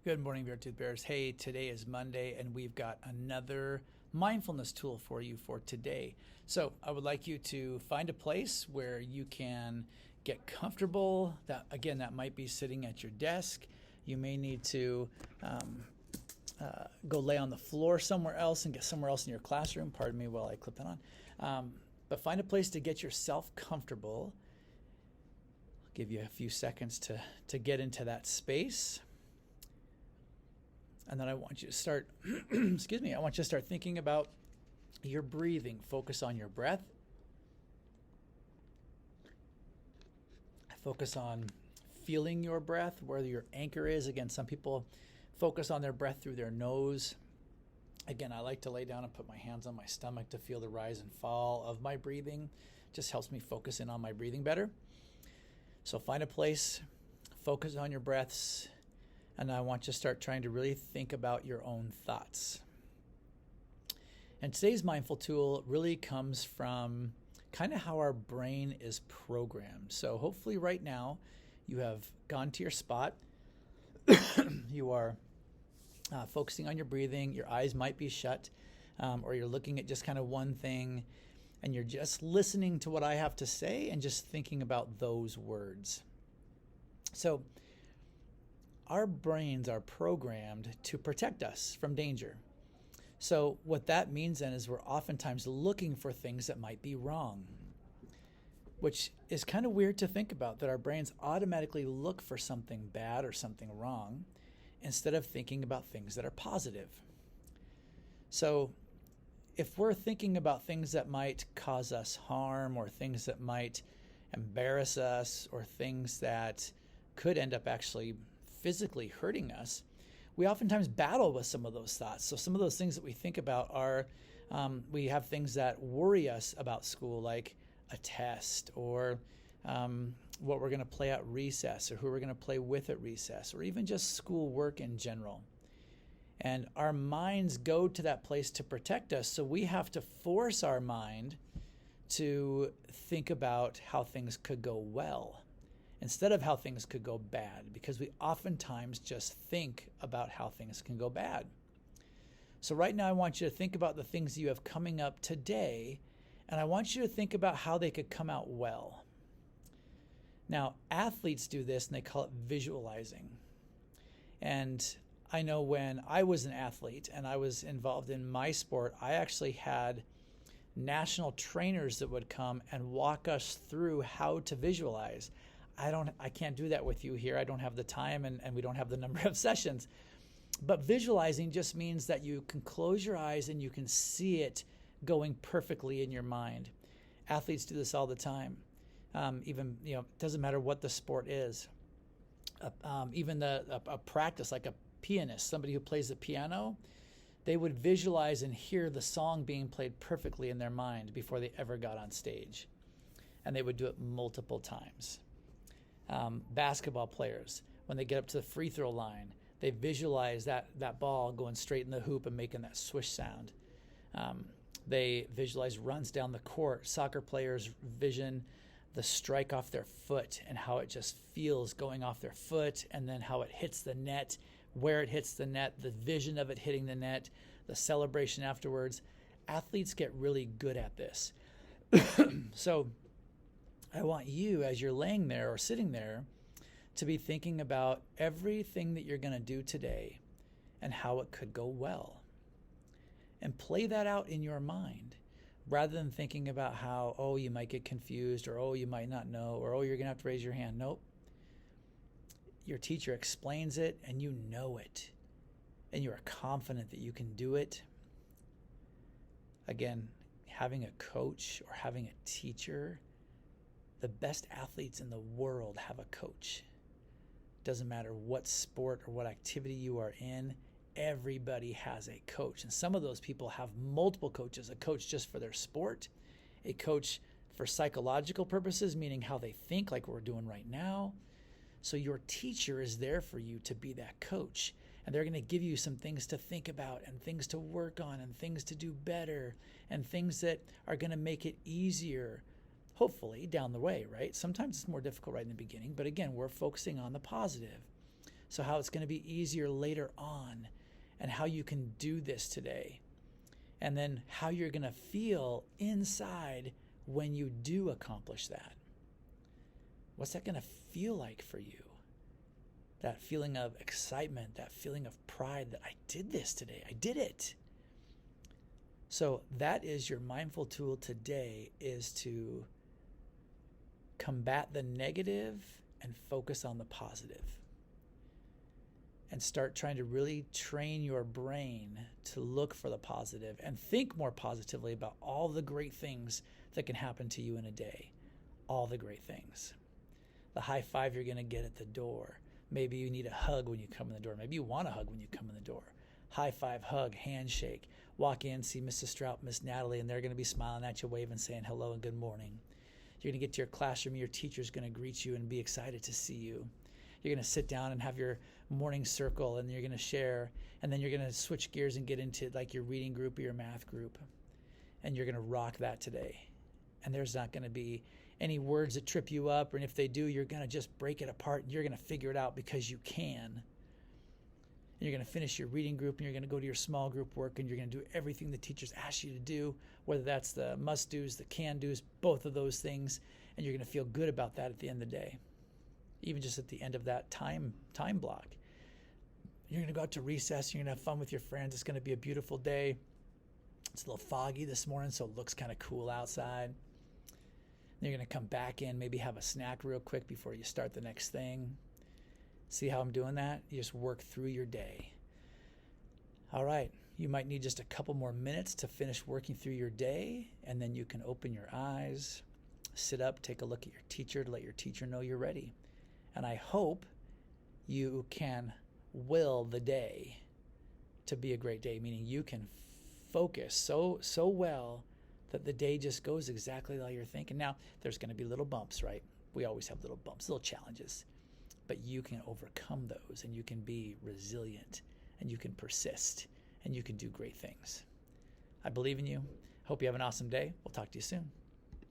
Good morning, Beartooth Bears. Hey, today is Monday, and we've got another mindfulness tool for you for today. So I would like you to find a place where you can get comfortable. That might be sitting at your desk. You may need to go lay on the floor somewhere else and get somewhere else in your classroom. Pardon me while I clip that on. But find a place to get yourself comfortable. I'll give you a few seconds to get into that space. And then I want you to start, excuse me, I want you to start thinking about your breathing. Focus on your breath. Focus on feeling your breath, where your anchor is. Again, some people focus on their breath through their nose. Again, I like to lay down and put my hands on my stomach to feel the rise and fall of my breathing. Just helps me focus in on my breathing better. So find a place, focus on your breaths. And I want you to start trying to really think about your own thoughts. And today's mindful tool really comes from kind of how our brain is programmed. So hopefully right now you have gone to your spot. You are focusing on your breathing. Your eyes might be shut, or you're looking at just kind of one thing, and you're just listening to what I have to say and just thinking about those words. So our brains are programmed to protect us from danger. So what that means then is we're oftentimes looking for things that might be wrong, which is kind of weird to think about, that our brains automatically look for something bad or something wrong instead of thinking about things that are positive. So if we're thinking about things that might cause us harm, or things that might embarrass us, or things that could end up actually physically hurting us, we oftentimes battle with some of those thoughts. So some of those things that we think about are, we have things that worry us about school, like a test, or what we're going to play at recess, or who we're going to play with at recess, or even just school work in general. And our minds go to that place to protect us, so we have to force our mind to think about how things could go well instead of how things could go bad, because we oftentimes just think about how things can go bad. So right now I want you to think about the things you have coming up today, and I want you to think about how they could come out well. Now, athletes do this, and they call it visualizing. And I know when I was an athlete and I was involved in my sport, I actually had national trainers that would come and walk us through how to visualize. I can't do that with you here. I don't have the time, and we don't have the number of sessions. But visualizing just means that you can close your eyes and you can see it going perfectly in your mind. Athletes do this all the time. Even, it doesn't matter what the sport is. Even a practice, like a pianist, somebody who plays the piano, they would visualize and hear the song being played perfectly in their mind before they ever got on stage. And they would do it multiple times. Basketball players, when they get up to the free throw line, they visualize that ball going straight in the hoop and making that swish sound. They visualize runs down the court. Soccer players vision the strike off their foot and how it just feels going off their foot, and then how it hits the net, where it hits the net, the vision of it hitting the net, the celebration afterwards. Athletes get really good at this. So I want you, as you're laying there or sitting there, to be thinking about everything that you're going to do today and how it could go well. And play that out in your mind, rather than thinking about how, oh, you might get confused, or oh, you might not know, or oh, you're going to have to raise your hand. Nope. Your teacher explains it and you know it, and you are confident that you can do it. Again, having a coach or having a teacher, the best athletes in the world have a coach. Doesn't matter what sport or what activity you are in, everybody has a coach. And some of those people have multiple coaches, a coach just for their sport, a coach for psychological purposes, meaning how they think, like we're doing right now. So your teacher is there for you to be that coach. And they're going to give you some things to think about, and things to work on, and things to do better, and things that are going to make it easier, hopefully, down the way, right? Sometimes it's more difficult right in the beginning, but again, we're focusing on the positive. So how it's going to be easier later on, and how you can do this today. And then how you're going to feel inside when you do accomplish that. What's that going to feel like for you? That feeling of excitement, that feeling of pride that I did this today. I did it. So that is your mindful tool today, is to combat the negative and focus on the positive. And start trying to really train your brain to look for the positive and think more positively about all the great things that can happen to you in a day. All the great things. The high five you're going to get at the door. Maybe you need a hug when you come in the door. Maybe you want a hug when you come in the door. High five, hug, handshake. Walk in, see Mrs. Strout, Miss Natalie, and they're going to be smiling at you, waving, saying hello and good morning. You're going to get to your classroom. Your teacher's going to greet you and be excited to see you. You're going to sit down and have your morning circle, and you're going to share, and then you're going to switch gears and get into like your reading group or your math group, and you're going to rock that today. And there's not going to be any words that trip you up, and if they do, you're going to just break it apart, and you're going to figure it out because you can. And you're going to finish your reading group, and you're going to go to your small group work, and you're going to do everything the teachers ask you to do, whether that's the must-dos, the can-dos, both of those things, and you're going to feel good about that at the end of the day. Even just at the end of that time block. You're going to go out to recess. You're going to have fun with your friends. It's going to be a beautiful day. It's a little foggy this morning, so it looks kind of cool outside. Then you're going to come back in, maybe have a snack real quick before you start the next thing. See how I'm doing that? You just work through your day. All right. You might need just a couple more minutes to finish working through your day, and then you can open your eyes, sit up, take a look at your teacher to let your teacher know you're ready. And I hope you can will the day to be a great day, meaning you can focus so well that the day just goes exactly like you're thinking. Now, there's going to be little bumps, right? We always have little bumps, little challenges. But you can overcome those, and you can be resilient, and you can persist, and you can do great things. I believe in you. Hope you have an awesome day. We'll talk to you soon.